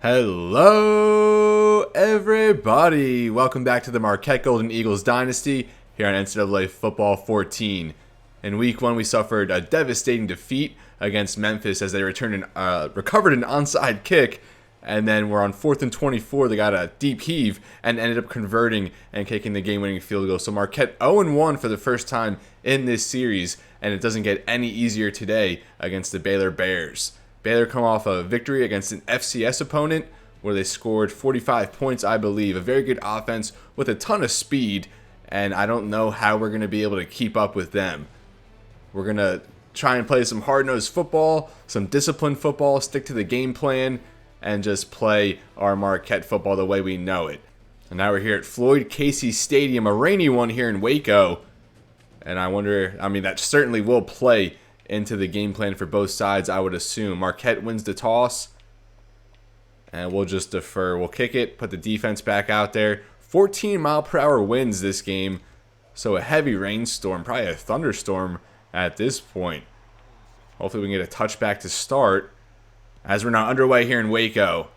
Hello, everybody. Welcome back to the Marquette Golden Eagles Dynasty here on NCAA Football 14. In Week 1, we suffered a devastating defeat against Memphis as they recovered an onside kick, and then we're on 4th and 24. They got a deep heave and ended up converting and kicking the game-winning field goal. So Marquette 0-1 for the first time in this series, and it doesn't get any easier today against the Baylor Bears. Baylor come off a victory against an FCS opponent where they scored 45 points, I believe. A very good offense with a ton of speed, and I don't know how we're going to be able to keep up with them. We're going to try and play some hard-nosed football, some disciplined football, stick to the game plan, and just play our Marquette football the way we know it. And now we're here at Floyd Casey Stadium, a rainy one here in Waco. And I wonder, that certainly will play into the game plan for both sides, I would assume. Marquette wins the toss, and we'll just defer. We'll kick it, put the defense back out there. 14-mile-per-hour winds this game, so a heavy rainstorm, probably a thunderstorm at this point. Hopefully we can get a touchback to start as we're now underway here in Waco.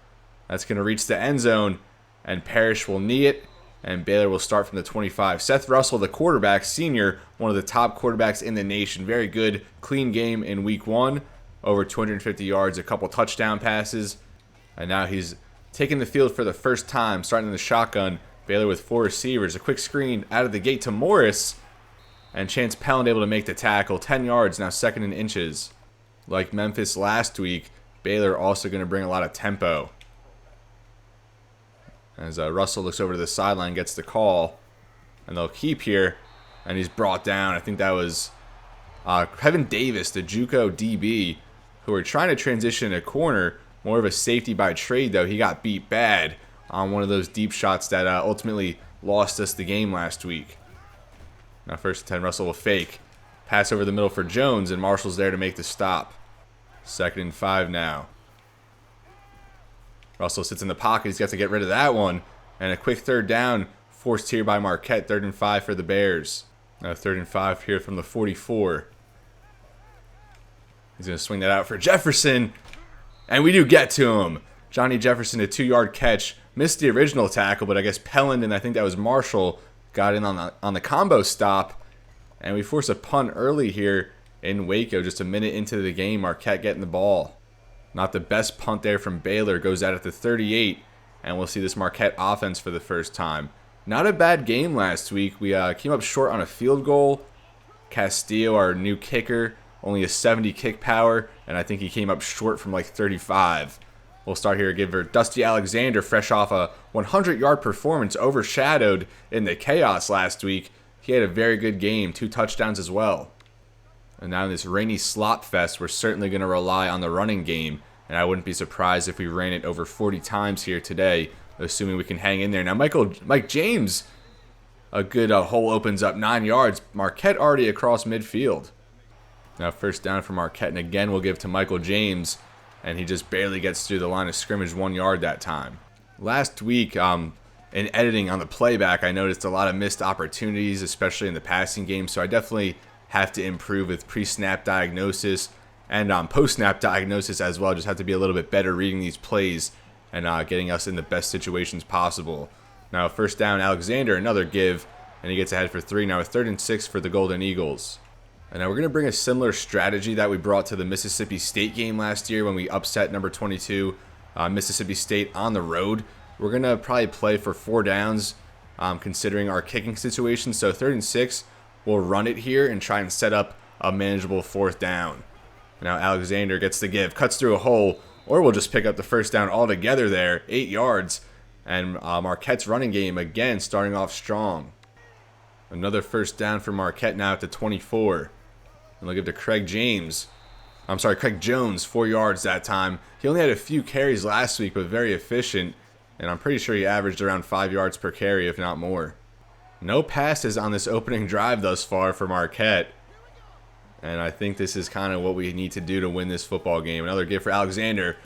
That's going to reach the end zone, and Parrish will knee it, and Baylor will start from the 25. Seth Russell, the quarterback, senior, one of the top quarterbacks in the nation. Very good, clean game in Week 1. Over 250 yards, a couple touchdown passes. And now he's taking the field for the first time, starting in the shotgun. Baylor with 4 receivers. A quick screen out of the gate to Morris. And Chance Pelland able to make the tackle. 10 yards, now second in inches. Like Memphis last week, Baylor also going to bring a lot of tempo. As Russell looks over to the sideline, gets the call, and they'll keep here, and he's brought down. I think that was Kevin Davis, the JUCO DB, who were trying to transition a corner, more of a safety by trade, though. He got beat bad on one of those deep shots that ultimately lost us the game last week. Now 1st and 10, Russell will fake. Pass over the middle for Jones, and Marshall's there to make the stop. 2nd and 5 now. Russell sits in the pocket. He's got to get rid of that one. And a quick third down forced here by Marquette. 3rd and 5 for the Bears. Now 3rd and 5 here from the 44. He's going to swing that out for Jefferson. And we do get to him. Johnny Jefferson, a 2-yard catch. Missed the original tackle, but I guess Pelland and I think that was Marshall got in on the combo stop. And we force a punt early here in Waco. Just a minute into the game, Marquette getting the ball. Not the best punt there from Baylor. Goes out at the 38, and we'll see this Marquette offense for the first time. Not a bad game last week. We came up short on a field goal. Castillo, our new kicker, only a 70 kick power, and I think he came up short from like 35. We'll start here. Give her Dusty Alexander, fresh off a 100-yard performance, overshadowed in the chaos last week. He had a very good game, 2 touchdowns as well. And now in this rainy slop fest, we're certainly going to rely on the running game. And I wouldn't be surprised if we ran it over 40 times here today, assuming we can hang in there. Now Mike James, a good hole opens up 9 yards. Marquette already across midfield. Now 1st down for Marquette, and again we'll give to Michael James. And he just barely gets through the line of scrimmage, 1 yard that time. Last week, in editing on the playback, I noticed a lot of missed opportunities, especially in the passing game. So I definitely have to improve with pre-snap diagnosis and post-snap diagnosis as well. Just have to be a little bit better reading these plays and getting us in the best situations possible. Now 1st down, Alexander, another give, and he gets ahead for 3. Now a 3rd and 6 for the Golden Eagles. And now we're going to bring a similar strategy that we brought to the Mississippi State game last year when we upset number 22 Mississippi State on the road. We're going to probably play for 4 downs considering our kicking situation. So 3rd and 6, we'll run it here and try and set up a manageable 4th down. Now Alexander gets the give, cuts through a hole, or we'll just pick up the 1st down altogether there, 8 yards. And Marquette's running game, again, starting off strong. Another 1st down for Marquette now at the 24. And they'll give to Craig Jones, 4 yards that time. He only had a few carries last week, but very efficient. And I'm pretty sure he averaged around 5 yards per carry, if not more. No passes on this opening drive thus far for Marquette. And I think this is kind of what we need to do to win this football game. Another give for Alexander.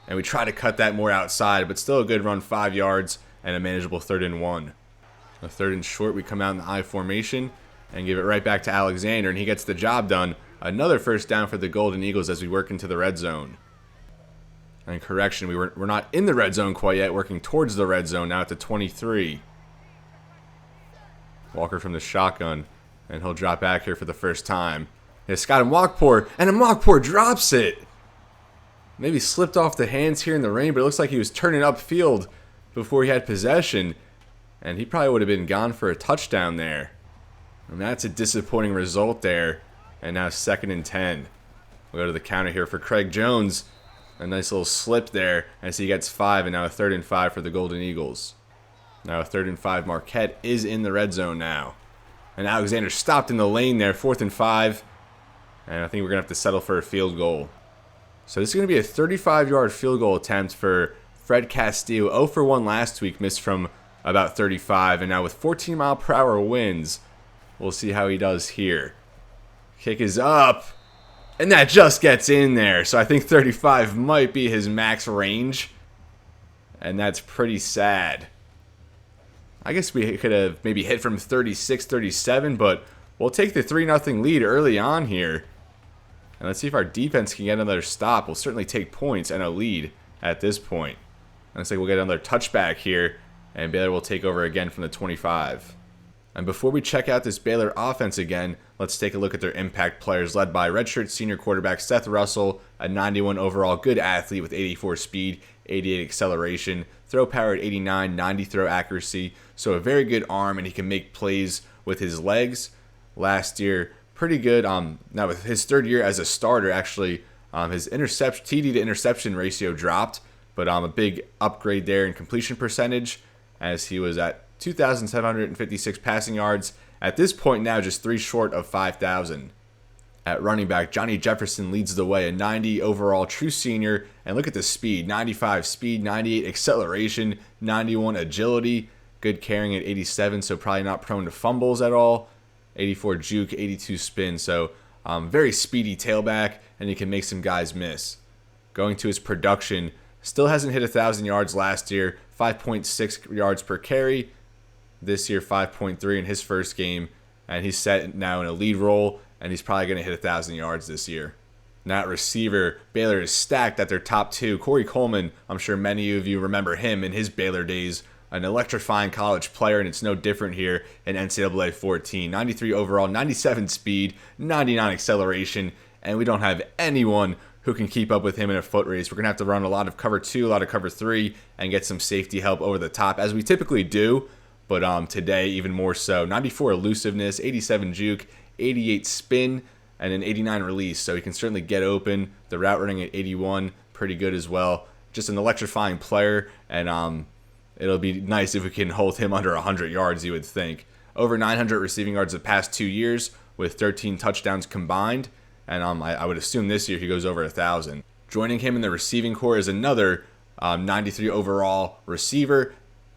And we try to cut that more outside, but still a good run, 5 yards, and a manageable 3rd and 1. A 3rd and short, we come out in the I formation and give it right back to Alexander, and he gets the job done. Another 1st down for the Golden Eagles as we work into the red zone. And correction, we're not in the red zone quite yet, working towards the red zone now at the 23. Walker from the shotgun, and he'll drop back here for the first time. It's Scott Mwakpour, and Mwakpour drops it. Maybe slipped off the hands here in the rain, but it looks like he was turning upfield before he had possession, and he probably would have been gone for a touchdown there. And that's a disappointing result there. And now 2nd and 10. We'll go to the counter here for Craig Jones. A nice little slip there as he gets 5, and now a 3rd and 5 for the Golden Eagles. Now a 3rd and 5. Marquette is in the red zone now. And Alexander stopped in the lane there, 4th and 5. And I think we're going to have to settle for a field goal. So this is going to be a 35-yard field goal attempt for Fred Castillo. 0 for 1 last week, missed from about 35. And now with 14-mile-per-hour winds, we'll see how he does here. Kick is up. And that just gets in there. So I think 35 might be his max range. And that's pretty sad. I guess we could have maybe hit from 36, 37, but we'll take the 3-0 lead early on here. And let's see if our defense can get another stop. We'll certainly take points and a lead at this point. And looks like we'll get another touchback here, and Baylor will take over again from the 25. And before we check out this Baylor offense again, let's take a look at their impact players, led by redshirt senior quarterback Seth Russell, a 91 overall, good athlete with 84 speed, 88 acceleration, throw power at 89, 90 throw accuracy, so a very good arm, and he can make plays with his legs. Last year, pretty good. Now with his 3rd year as a starter, actually, his interception TD to interception ratio dropped, but a big upgrade there in completion percentage, as he was at 2,756 passing yards. At this point now, just 3 short of 5,000. At running back, Johnny Jefferson leads the way, a 90 overall true senior. And look at the speed, 95 speed, 98 acceleration, 91 agility. Good carrying at 87, so probably not prone to fumbles at all. 84 juke, 82 spin, so very speedy tailback, and he can make some guys miss. Going to his production, still hasn't hit 1,000 yards last year, 5.6 yards per carry. This year, 5.3 in his first game, and he's set now in a lead role, and he's probably going to hit 1,000 yards this year. Now at receiver, Baylor is stacked at their top 2. Corey Coleman, I'm sure many of you remember him in his Baylor days, an electrifying college player, and it's no different here in NCAA 14. 93 overall, 97 speed, 99 acceleration, and we don't have anyone who can keep up with him in a foot race. We're going to have to run a lot of cover 2, a lot of cover 3, and get some safety help over the top, as we typically do. But today, even more so. 94 elusiveness, 87 juke, 88 spin, and an 89 release. So he can certainly get open. The route running at 81, pretty good as well. Just an electrifying player, and it'll be nice if we can hold him under 100 yards, you would think. Over 900 receiving yards the past 2 years, with 13 touchdowns combined. And I would assume this year he goes over 1,000. Joining him in the receiving core is another 93 overall receiver.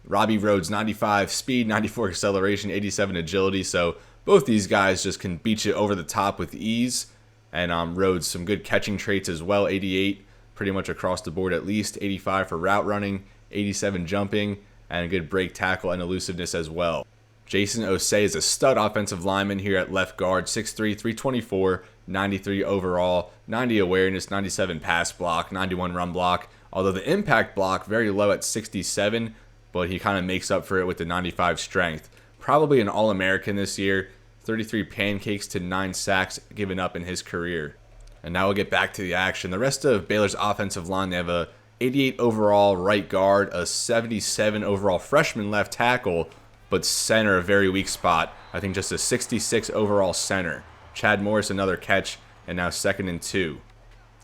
Robbie, Rhodes, 95 speed, 94 acceleration, 87 agility. So both these guys just can beat you over the top with ease. And Rhodes, some good catching traits as well, 88 pretty much across the board at least, 85 for route running, 87 jumping, and a good break tackle and elusiveness as well. Jason Osei is a stud offensive lineman here at left guard, 6'3", 324, 93 overall, 90 awareness, 97 pass block, 91 run block. Although the impact block very low at 67, but he kind of makes up for it with the 95 strength. Probably an All-American this year, 33 pancakes to 9 sacks given up in his career. And now we'll get back to the action. The rest of Baylor's offensive line, they have a 88 overall right guard, a 77 overall freshman left tackle, but center a very weak spot. I think just a 66 overall center. Chad Morris another catch, and now 2nd and 2.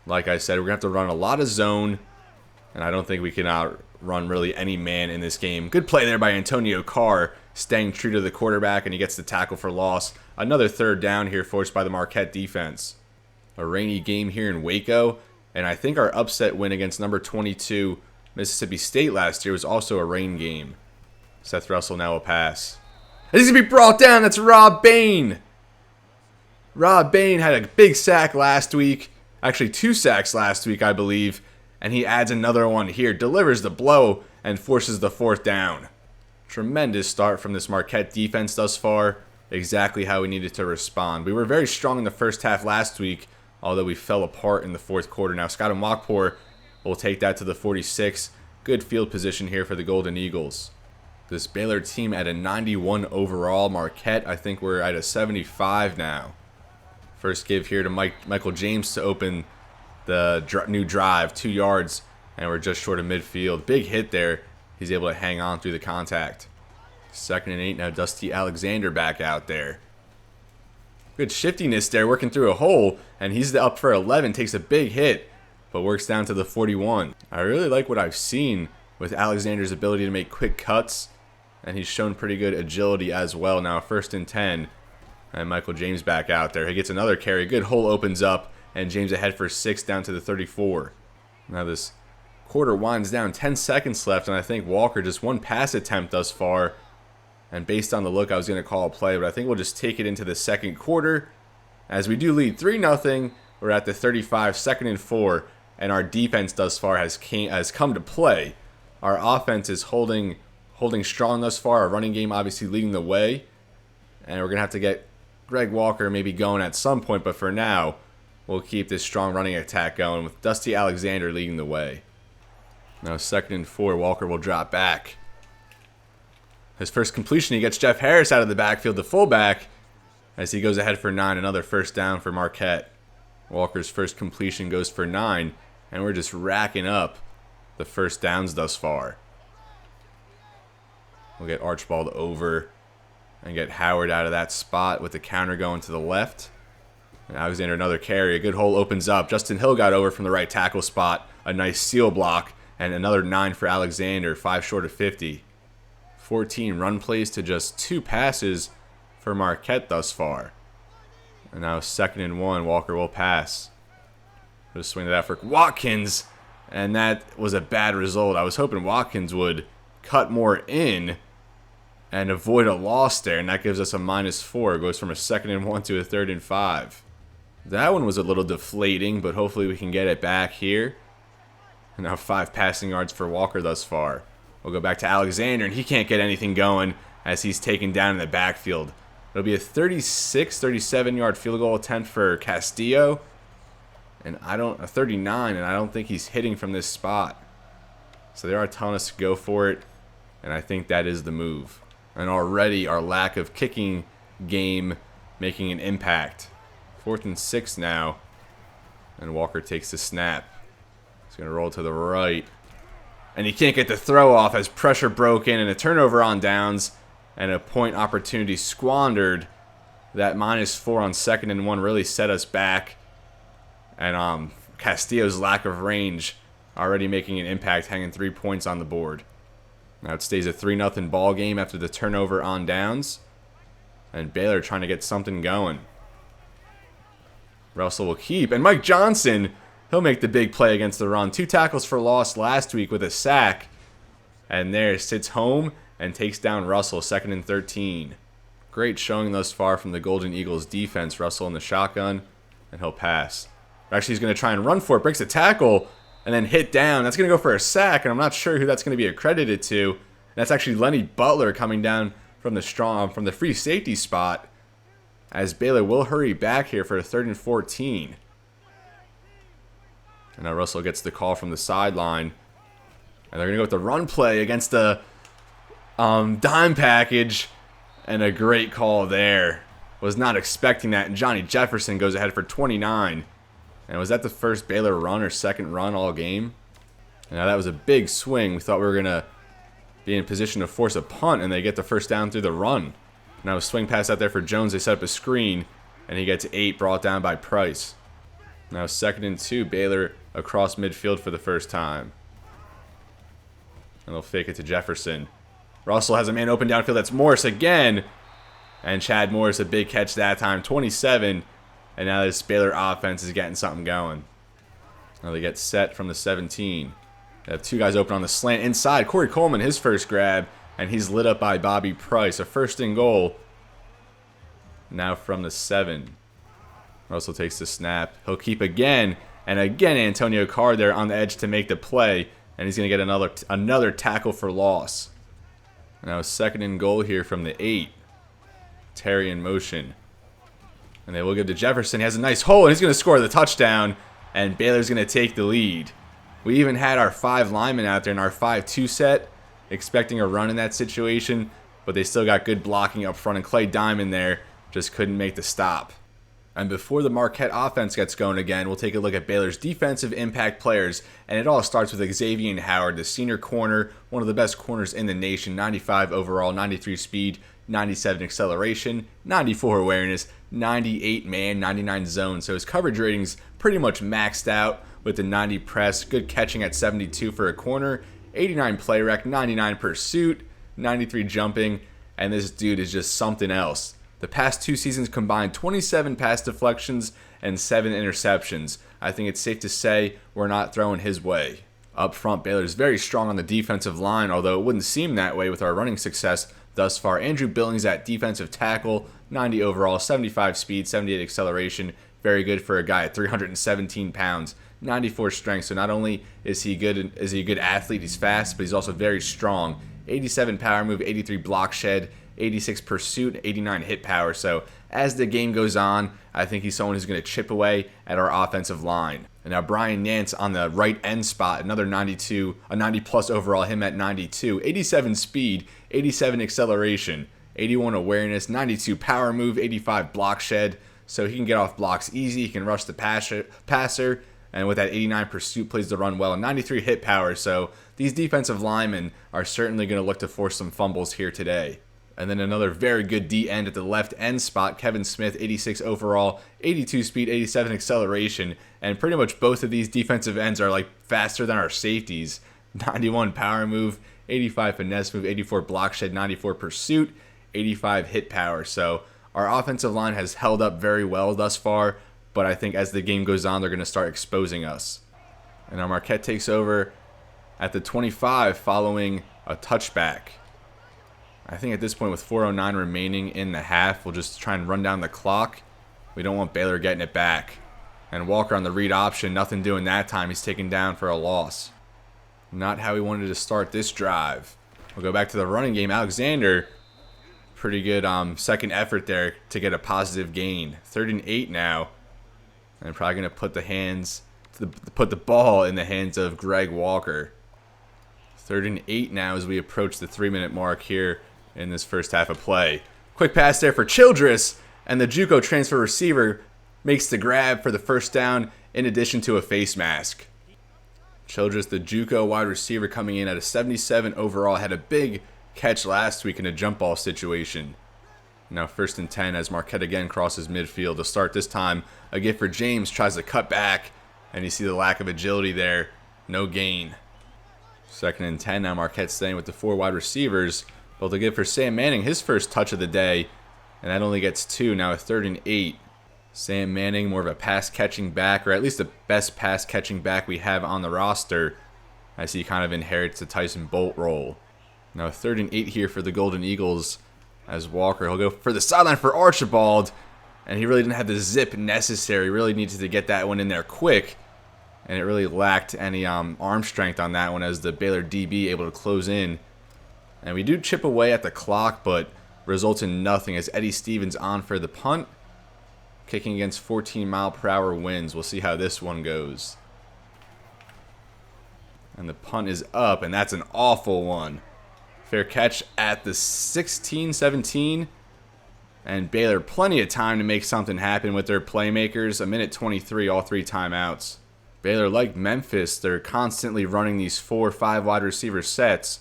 Like I said, we're going to have to run a lot of zone, and I don't think we can outrun really any man in this game. Good play there by Antonio Carr, staying true to the quarterback, and he gets the tackle for loss. Another 3rd down here forced by the Marquette defense. A rainy game here in Waco, and I think our upset win against number 22 Mississippi State last year was also a rain game. Seth Russell now will pass. And he's going to be brought down. That's Rob Bain. Rob Bain had a big sack last week. Actually, 2 sacks last week, I believe. And he adds another one here. Delivers the blow and forces the 4th down. Tremendous start from this Marquette defense thus far. Exactly how we needed to respond. We were very strong in the first half last week, although we fell apart in the 4th quarter. Now, Scott Mwakpour will take that to the 46. Good field position here for the Golden Eagles. This Baylor team at a 91 overall. Marquette, I think we're at a 75 now. First give here to Michael James to open the new drive, 2 yards, and we're just short of midfield. Big hit there. He's able to hang on through the contact. 2nd and 8 now. Dusty Alexander back out there. Good shiftiness there, working through a hole, and he's up for 11. Takes a big hit, but works down to the 41. I really like what I've seen with Alexander's ability to make quick cuts, and he's shown pretty good agility as well. Now 1st and 10, and Michael James back out there. He gets another carry. Good hole opens up, and James ahead for 6 down to the 34. Now this quarter winds down, 10 seconds left, and I think Walker just 1 pass attempt thus far. And based on the look, I was going to call a play, but I think we'll just take it into the 2nd quarter. As we do lead 3-0, we're at the 35, 2nd and 4, and our defense thus far has come to play. Our offense is holding strong thus far. Our running game obviously leading the way, and we're going to have to get Greg Walker maybe going at some point, but for now, we'll keep this strong running attack going with Dusty Alexander leading the way. Now 2nd and 4, Walker will drop back. His first completion, he gets Jeff Harris out of the backfield, the fullback, as he goes ahead for 9. Another first down for Marquette. Walker's first completion goes for 9, and we're just racking up the first downs thus far. We'll get Archibald over and get Howard out of that spot with the counter going to the left. And Alexander another carry. A good hole opens up. Justin Hill got over from the right tackle spot. A nice seal block, and another 9 for Alexander, 5 short of 50. 14 run plays to just 2 passes for Marquette thus far. And now 2nd and 1, Walker will pass. Just swing to that for Watkins, and that was a bad result. I was hoping Watkins would cut more in and avoid a loss there, and that gives us a -4. It goes from a 2nd and 1 to a 3rd and 5. That one was a little deflating, but hopefully we can get it back here. And now 5 passing yards for Walker thus far. We'll go back to Alexander, and he can't get anything going as he's taken down in the backfield. It'll be a 36, 37-yard field goal attempt for Castillo. And a 39, and I don't think he's hitting from this spot. So they are telling us to go for it, and I think that is the move. And already our lack of kicking game making an impact. 4th and 6 now, and Walker takes the snap. He's going to roll to the right. And he can't get the throw off as pressure broke in and a turnover on downs and a point opportunity squandered. That -4 on 2nd and 1 really set us back. And Castillo's lack of range already making an impact, hanging 3 points on the board. Now it stays a 3-0 ball game after the turnover on downs. And Baylor trying to get something going. Russell will keep. And Mike Johnson, he'll make the big play against the run. 2 tackles for loss last week with a sack. And there, sits home and takes down Russell, 2nd and 13. Great showing thus far from the Golden Eagles defense. Russell in the shotgun, and he'll pass. Actually, he's going to try and run for it. Breaks a tackle, and then hit down. That's going to go for a sack, and I'm not sure who that's going to be accredited to. That's actually Lenny Butler coming down from the free safety spot, as Baylor will hurry back here for a 3rd and 14. And now Russell gets the call from the sideline. And they're going to go with the run play against the dime package. And a great call there. Was not expecting that. And Johnny Jefferson goes ahead for 29. And was that the first Baylor run or second run all game? And now that was a big swing. We thought we were going to be in position to force a punt. And they get the first down through the run. Now a swing pass out there for Jones. They set up a screen. And he gets 8 brought down by Price. Now 2nd and 2. Baylor across midfield for the first time. And they'll fake it to Jefferson. Russell has a man open downfield. That's Morris again. And Chad Morris, a big catch that time. 27. And now this Baylor offense is getting something going. Now they get set from the 17. They have 2 guys open on the slant inside. Corey Coleman, his first grab. And he's lit up by Bobby Price. A 1st and goal. Now from the 7. Russell takes the snap. He'll keep again. And again, Antonio Carr there on the edge to make the play. And he's going to get another tackle for loss. Now 2nd and goal here from the 8. Terry in motion. And they will give to Jefferson. He has a nice hole, and he's going to score the touchdown. And Baylor's going to take the lead. We even had our 5 linemen out there in our 5-2 set, expecting a run in that situation, but they still got good blocking up front, and Clay Diamond there just couldn't make the stop. And before the Marquette offense gets going again, we'll take a look at Baylor's defensive impact players, and it all starts with Xavien Howard, the senior corner, one of the best corners in the nation, 95 overall, 93 speed, 97 acceleration, 94 awareness, 98 man, 99 zone. So his coverage rating's pretty much maxed out with the 90 press, good catching at 72 for a corner, 89 play rec, 99 pursuit, 93 jumping, and this dude is just something else. The past 2 seasons combined 27 pass deflections and 7 interceptions. I think it's safe to say we're not throwing his way. Up front, Baylor's very strong on the defensive line, although it wouldn't seem that way with our running success thus far. Andrew Billings at defensive tackle, 90 overall, 75 speed, 78 acceleration. Very good for a guy at 317 pounds, 94 strength. So not only is he a good athlete, he's fast, but he's also very strong. 87 power move, 83 block shed, 86 pursuit, 89 hit power. So as the game goes on, I think he's someone who's going to chip away at our offensive line. And now Brian Nance on the right end spot, another 92, a 90 plus overall, him at 92, 87 speed, 87 acceleration, 81 awareness, 92 power move, 85 block shed. So he can get off blocks easy, he can rush the passer, and with that 89 pursuit, plays the run well, and 93 hit power. So these defensive linemen are certainly going to look to force some fumbles here today. And then another very good D end at the left end spot, Kevin Smith, 86 overall, 82 speed, 87 acceleration. And pretty much both of these defensive ends are like faster than our safeties. 91 power move, 85 finesse move, 84 block shed, 94 pursuit, 85 hit power. So our offensive line has held up very well thus far, but I think as the game goes on, they're going to start exposing us. And now Marquette takes over at the 25 following a touchback. I think at this point with 4:09 remaining in the half, we'll just try and run down the clock. We don't want Baylor getting it back. And Walker on the read option, nothing doing that time. He's taken down for a loss. Not how we wanted to start this drive. We'll go back to the running game. Alexander, pretty good second effort there to get a positive gain. 3rd and 8 now. And probably going to put the ball in the hands of Greg Walker. 3rd and 8 now as we approach the 3-minute mark here in this first half of play. Quick pass there for Childress, and the JUCO transfer receiver makes the grab for the first down in addition to a face mask. Childress, the JUCO wide receiver, coming in at a 77 overall, had a big catch last week in a jump ball situation. Now 1st and 10 as Marquette again crosses midfield. To start this time, a gift for James, tries to cut back, and you see the lack of agility there. No gain. 2nd and 10 now, Marquette staying with the 4 wide receivers. But they'll give for Sam Manning his first touch of the day, and that only gets 2. Now a 3rd and 8. Sam Manning, more of a pass-catching back, or at least the best pass-catching back we have on the roster, as he kind of inherits the Tyson Bolt role. Now a 3rd and 8 here for the Golden Eagles, as Walker, he'll go for the sideline for Archibald, and he really didn't have the zip necessary. Really needed to get that one in there quick, and it really lacked any arm strength on that one as the Baylor DB able to close in. And we do chip away at the clock, but results in nothing as Eddie Stevens on for the punt. Kicking against 14-mile-per-hour winds. We'll see how this one goes. And the punt is up, and that's an awful one. Fair catch at the 16-17. And Baylor, plenty of time to make something happen with their playmakers. 1:23, all 3 timeouts. Baylor, like Memphis, they're constantly running these 4 or 5 wide receiver sets.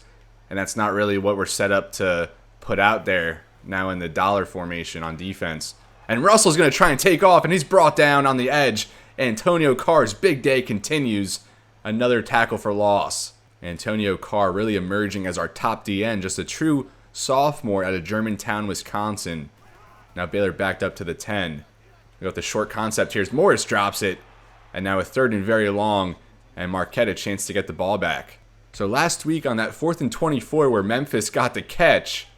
And that's not really what we're set up to put out there now in the dollar formation on defense. And Russell's going to try and take off, and he's brought down on the edge. Antonio Carr's big day continues. Another tackle for loss. Antonio Carr really emerging as our top DN, just a true sophomore out of Germantown, Wisconsin. Now Baylor backed up to the 10. We got the short concept here as Morris drops it. And now a 3rd and very long, and Marquette a chance to get the ball back. So last week on that 4th and 24 where Memphis got the catch,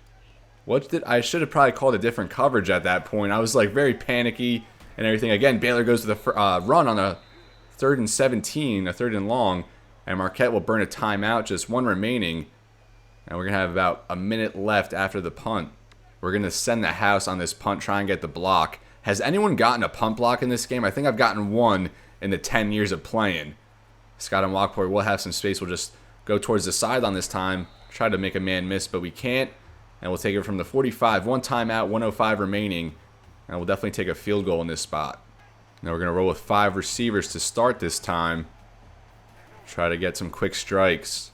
I should have probably called a different coverage at that point. I was like very panicky and everything. Again, Baylor goes to the run on a 3rd and 17, a 3rd and long, and Marquette will burn a timeout, just 1 remaining. And we're going to have about a minute left after the punt. We're going to send the house on this punt, try and get the block. Has anyone gotten a punt block in this game? I think I've gotten 1 in the 10 years of playing. Scott and Walkport will have some space. We'll just go towards the sideline this time. Try to make a man miss, but we can't. And we'll take it from the 45. 1 timeout, 1:05 remaining. And we'll definitely take a field goal in this spot. Now we're going to roll with 5 receivers to start this time. Try to get some quick strikes.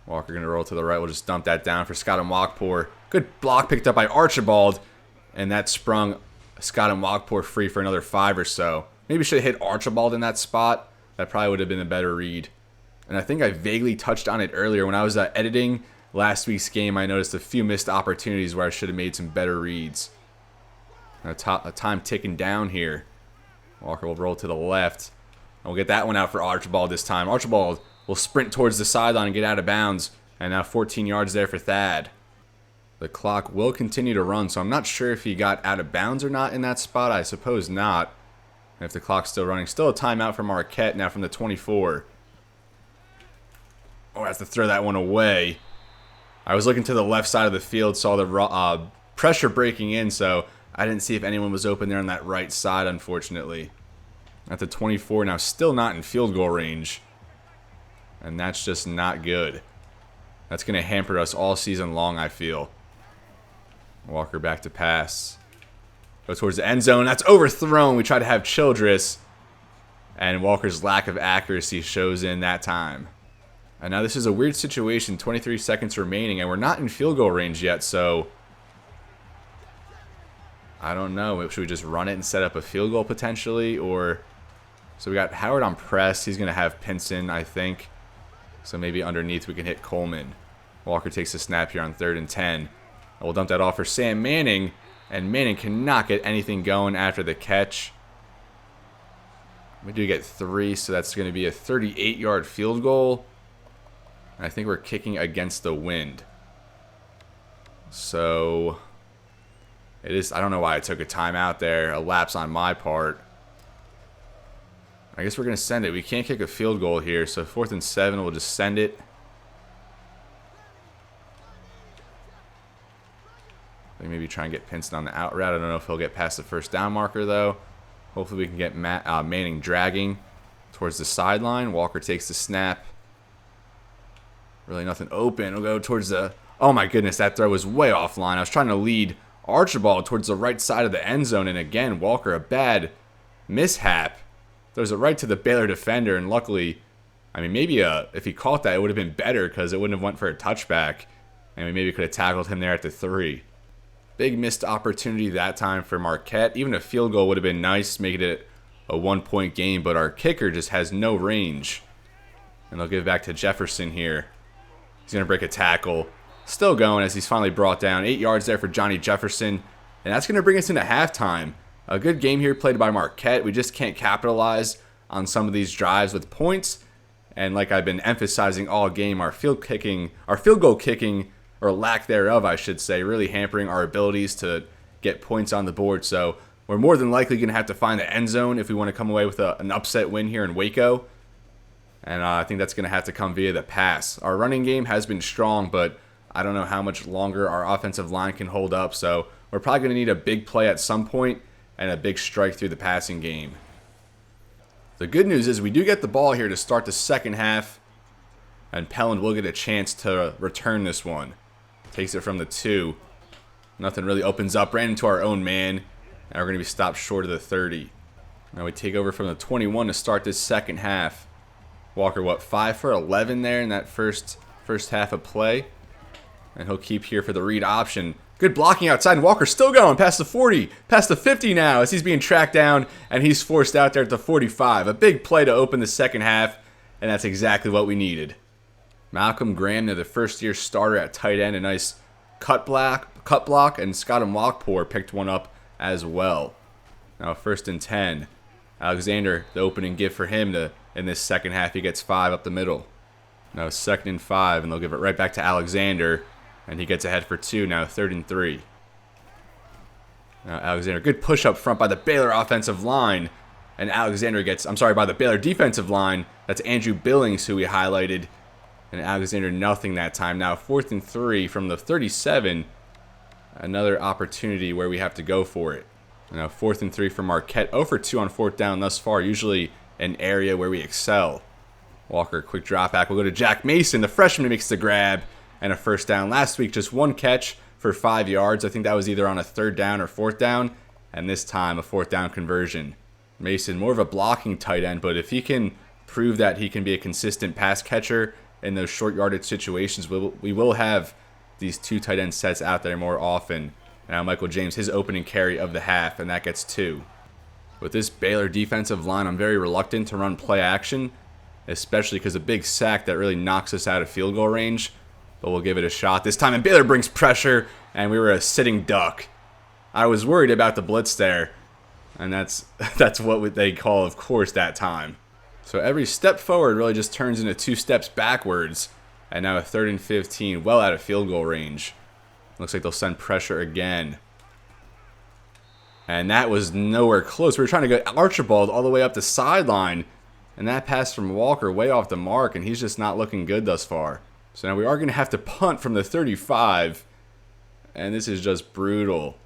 Walker going to roll to the right. We'll just dump that down for Scott and Walkport. Good block picked up by Archibald. And that sprung Scott and Walkport free for another 5 or so. Maybe should have hit Archibald in that spot. That probably would have been a better read. And I think I vaguely touched on it earlier. When I was editing last week's game, I noticed a few missed opportunities where I should have made some better reads. A time ticking down here. Walker will roll to the left. And we'll get that one out for Archibald this time. Archibald will sprint towards the sideline and get out of bounds. And now 14 yards there for Thad. The clock will continue to run, so I'm not sure if he got out of bounds or not in that spot. I suppose not. And if the clock's still running, still a timeout for Marquette now from the 24. Oh, I have to throw that one away. I was looking to the left side of the field, saw the pressure breaking in, so I didn't see if anyone was open there on that right side, unfortunately. At the 24, now still not in field goal range. And that's just not good. That's going to hamper us all season long, I feel. Walker back to pass. Go towards the end zone. That's overthrown. We try to have Childress. And Walker's lack of accuracy shows in that time. And now this is a weird situation. 23 seconds remaining. And we're not in field goal range yet. So I don't know. Should we just run it and set up a field goal potentially? Or so we got Howard on press. He's going to have Pinson, I think. So maybe underneath we can hit Coleman. Walker takes a snap here on 3rd and 10. We'll dump that off for Sam Manning. And Manning cannot get anything going after the catch. We do get 3, so that's going to be a 38-yard field goal. And I think we're kicking against the wind. So it is. I don't know why I took a timeout there. A lapse on my part. I guess we're going to send it. We can't kick a field goal here, so 4th and 7, we'll just send it. Maybe try and get Pinson on the out route. I don't know if he'll get past the first down marker, though. Hopefully we can get Manning dragging towards the sideline. Walker takes the snap. Really nothing open. We'll go towards the... Oh, my goodness. That throw was way offline. I was trying to lead Archibald towards the right side of the end zone. And again, Walker, a bad mishap. Throws it right to the Baylor defender. And luckily, I mean, maybe if he caught that, it would have been better because it wouldn't have went for a touchback. And we maybe could have tackled him there at the 3. Big missed opportunity that time for Marquette. Even a field goal would have been nice, making it a 1-point game, but our kicker just has no range. And they'll give it back to Jefferson here. He's going to break a tackle. Still going as he's finally brought down. 8 yards there for Johnny Jefferson. And that's going to bring us into halftime. A good game here played by Marquette. We just can't capitalize on some of these drives with points. And like I've been emphasizing all game, our field goal kicking, or lack thereof, I should say, really hampering our abilities to get points on the board. So we're more than likely going to have to find the end zone if we want to come away with an upset win here in Waco. And I think that's going to have to come via the pass. Our running game has been strong, but I don't know how much longer our offensive line can hold up. So we're probably going to need a big play at some point and a big strike through the passing game. The good news is we do get the ball here to start the second half. And Pelland will get a chance to return this one. Takes it from the 2. Nothing really opens up. Ran into our own man. And we're going to be stopped short of the 30. Now we take over from the 21 to start this second half. Walker, 5 for 11 there in that first half of play. And he'll keep here for the read option. Good blocking outside. And Walker's still going past the 40. Past the 50 now as he's being tracked down. And he's forced out there at the 45. A big play to open the second half. And that's exactly what we needed. Malcolm Graham, the first-year starter at tight end, a nice cut block, and Scott and Walkport picked one up as well. Now 1st and 10. Alexander, the opening gift for him in this second half. He gets 5 up the middle. Now 2nd and 5, and they'll give it right back to Alexander, and he gets ahead for 2. Now 3rd and 3. Now Alexander, good push up front by the Baylor offensive line, and Alexander gets, by the Baylor defensive line. That's Andrew Billings, who we highlighted. And Alexander nothing that time. Now 4th and 3 from the 37. Another opportunity where we have to go for it. Now 4th and 3 for Marquette. 0 for 2 on 4th down thus far. Usually an area where we excel. Walker, quick drop back. We'll go to Jack Mason. The freshman makes the grab and a first down. Last week, just one catch for 5 yards. I think that was either on a 3rd down or 4th down. And this time, a 4th down conversion. Mason, more of a blocking tight end, but if he can prove that he can be a consistent pass catcher in those short yardage situations, we will have these 2 tight end sets out there more often. Now Michael James, his opening carry of the half, and that gets 2. With this Baylor defensive line, I'm very reluctant to run play action, especially because a big sack that really knocks us out of field goal range. But we'll give it a shot this time, and Baylor brings pressure, and we were a sitting duck. I was worried about the blitz there, and that's what they call, of course, that time. So every step forward really just turns into 2 steps backwards, and now a 3rd and 15, well out of field goal range. Looks like they'll send pressure again. And that was nowhere close. We were trying to get Archibald all the way up the sideline, and that pass from Walker way off the mark, and he's just not looking good thus far. So now we are going to have to punt from the 35, and this is just brutal.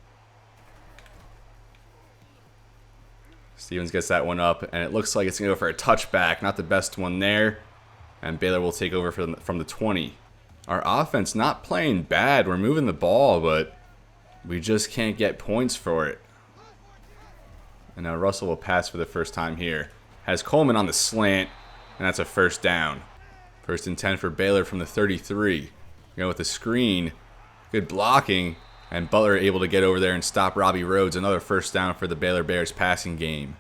Stevens gets that one up, and it looks like it's going to go for a touchback. Not the best one there, and Baylor will take over from the 20. Our offense not playing bad. We're moving the ball, but we just can't get points for it. And now Russell will pass for the first time here. Has Coleman on the slant, and that's a first down. 1st and 10 for Baylor from the 33. Go with the screen. Good blocking, and Butler able to get over there and stop Robbie Rhodes. Another first down for the Baylor Bears passing game.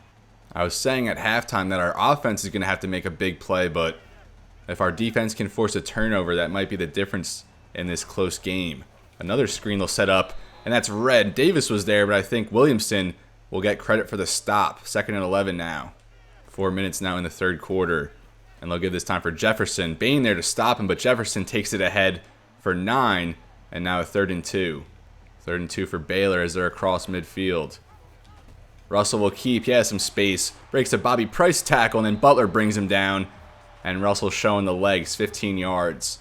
I was saying at halftime that our offense is going to have to make a big play, but if our defense can force a turnover, that might be the difference in this close game. Another screen they'll set up, and that's red. Davis was there, but I think Williamson will get credit for the stop. 2nd and 11 now. 4 minutes now in the 3rd quarter. And they'll give this time for Jefferson. Bain there to stop him, but Jefferson takes it ahead for 9, and now a 3rd and 2. 3rd and 2 for Baylor as they're across midfield. Russell will keep, some space. Breaks a Bobby Price tackle, and then Butler brings him down. And Russell showing the legs, 15 yards.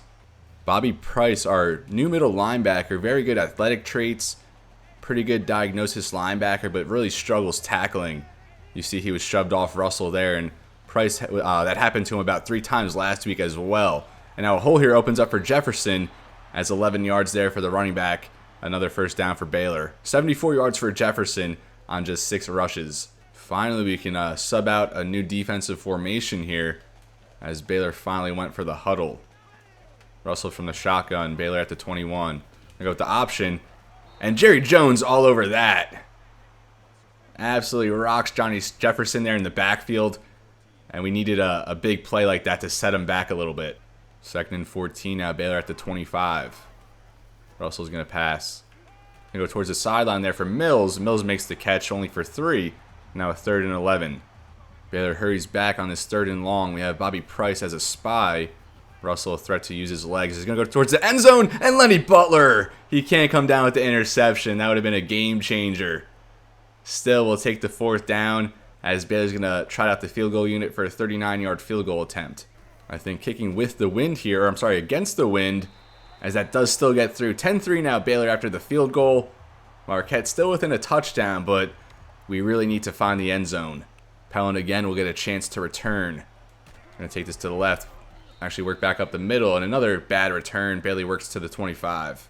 Bobby Price, our new middle linebacker, very good athletic traits. Pretty good diagnosis linebacker, but really struggles tackling. You see he was shoved off Russell there, and Price, that happened to him about 3 times last week as well. And now a hole here opens up for Jefferson as 11 yards there for the running back. Another first down for Baylor. 74 yards for Jefferson on just 6 rushes. Finally, we can sub out a new defensive formation here as Baylor finally went for the huddle. Russell from the shotgun, Baylor at the 21. They go with the option, and Jerry Jones all over that. Absolutely rocks Johnny Jefferson there in the backfield, and we needed a big play like that to set him back a little bit. 2nd and 14 now, Baylor at the 25. Russell's going to pass. Going to go towards the sideline there for Mills. Mills makes the catch only for 3. Now a 3rd and 11. Baylor hurries back on this 3rd and long. We have Bobby Price as a spy. Russell a threat to use his legs. He's going to go towards the end zone, and Lenny Butler. He can't come down with the interception. That would have been a game changer. Still, we'll take the 4th down as Baylor's going to try out the field goal unit for a 39-yard field goal attempt. I think kicking with the wind here, against the wind, as that does still get through. 10-3 now, Baylor after the field goal. Marquette still within a touchdown, but we really need to find the end zone. Pelland again will get a chance to return. Going to take this to the left. Actually work back up the middle, and another bad return. Bailey works to the 25.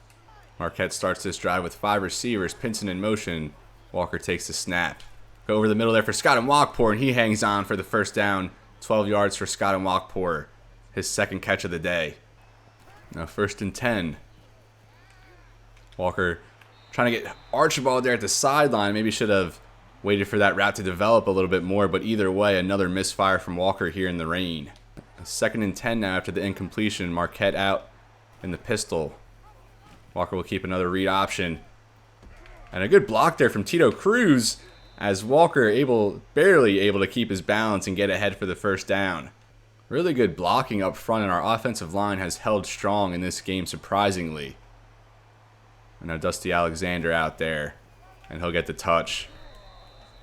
Marquette starts this drive with 5 receivers. Pinson in motion. Walker takes the snap. Go over the middle there for Scott and Walkpour, and he hangs on for the first down. 12 yards for Scott and Walkpour. His 2nd catch of the day. Now 1st and 10. Walker trying to get Archibald there at the sideline. Maybe should have waited for that route to develop a little bit more, but either way, another misfire from Walker here in the rain. 2nd and 10 now after the incompletion. Marquette out in the pistol. Walker will keep another read option. And a good block there from Tito Cruz as Walker barely able to keep his balance and get ahead for the first down. Really good blocking up front, and our offensive line has held strong in this game surprisingly. And now Dusty Alexander out there, and he'll get the touch.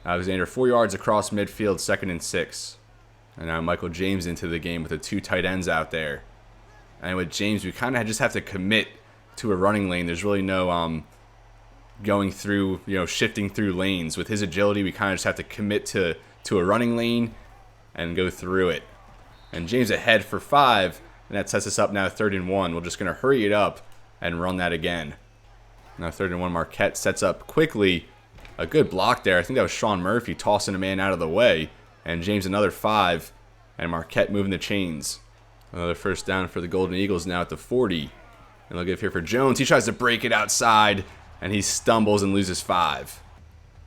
Alexander 4 yards across midfield, 2nd and 6. And now Michael James into the game with the 2 tight ends out there. And with James, we kind of just have to commit to a running lane. There's really no going through, shifting through lanes. With his agility, we kind of just have to commit to a running lane and go through it. And James ahead for 5. And that sets us up now 3rd and 1. We're just going to hurry it up and run that again. Now 3rd and 1, Marquette sets up quickly. A good block there. I think that was Sean Murphy tossing a man out of the way. And James another 5. And Marquette moving the chains. Another first down for the Golden Eagles now at the 40. And they'll give here for Jones. He tries to break it outside. And he stumbles and loses 5.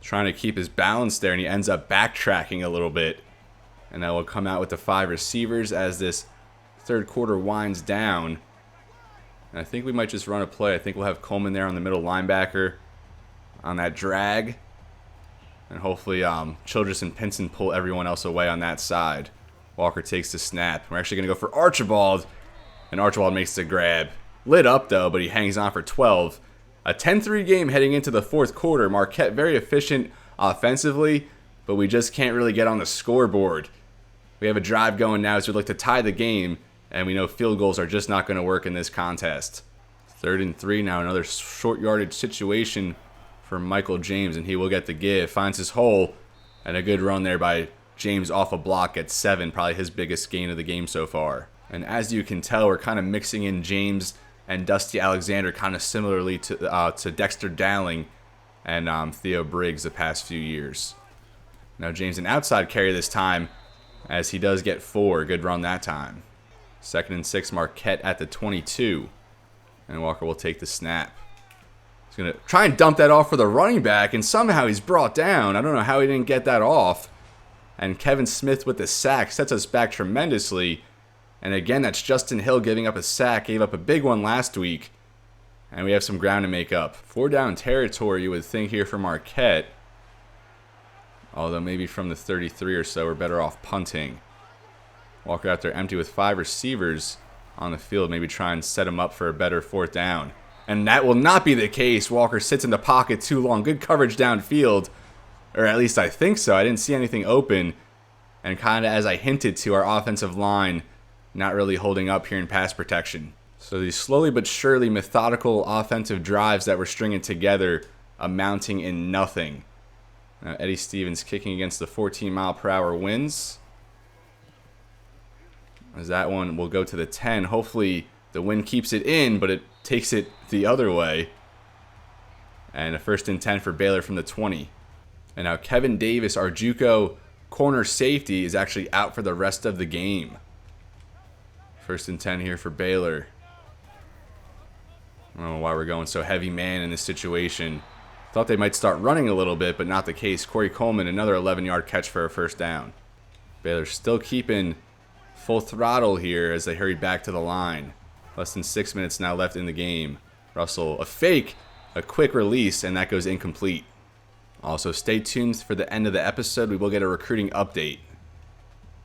Trying to keep his balance there. And he ends up backtracking a little bit. And that will come out with the 5 receivers as this third quarter winds down. And I think we might just run a play. I think we'll have Coleman there on the middle linebacker on that drag. And hopefully Childress and Pinson pull everyone else away on that side. Walker takes the snap. We're actually going to go for Archibald. And Archibald makes the grab. Lit up though, but he hangs on for 12. A 10-3 game heading into the fourth quarter. Marquette very efficient offensively, but we just can't really get on the scoreboard. We have a drive going now as we look to tie the game, and we know field goals are just not going to work in this contest. 3rd and 3 now, another short yardage situation for Michael James, and he will get the give. Finds his hole, and a good run there by James off a block at 7, probably his biggest gain of the game so far. And as you can tell, we're kind of mixing in James and Dusty Alexander kind of similarly to Dexter Dowling and Theo Briggs the past few years. Now James an outside carry this time as he does get 4. Good run that time. 2nd and 6, Marquette at the 22. And Walker will take the snap. He's going to try and dump that off for the running back, and somehow he's brought down. I don't know how he didn't get that off. And Kevin Smith with the sack sets us back tremendously. And again, that's Justin Hill giving up a sack. Gave up a big one last week. And we have some ground to make up. 4 down territory, you would think, here for Marquette. Although maybe from the 33 or so, we're better off punting. Walker out there empty with 5 receivers on the field. Maybe try and set him up for a better 4th down. And that will not be the case. Walker sits in the pocket too long. Good coverage downfield. Or at least I think so. I didn't see anything open. And kind of as I hinted to, our offensive line not really holding up here in pass protection. So these slowly but surely methodical offensive drives that we're stringing together amounting in nothing. Now Eddie Stevens kicking against the 14-mile-per-hour winds. As that one will go to the 10. Hopefully the wind keeps it in, but it takes it the other way. And a 1st and 10 for Baylor from the 20. And now Kevin Davis, our JUCO corner safety, is actually out for the rest of the game. 1st and 10 here for Baylor. I don't know why we're going so heavy man in this situation. Thought they might start running a little bit, but not the case. Corey Coleman, another 11-yard catch for a 1st down. Baylor still keeping full throttle here as they hurry back to the line. Less than 6 minutes now left in the game. Russell, a fake, a quick release, and that goes incomplete. Also, stay tuned for the end of the episode. We will get a recruiting update.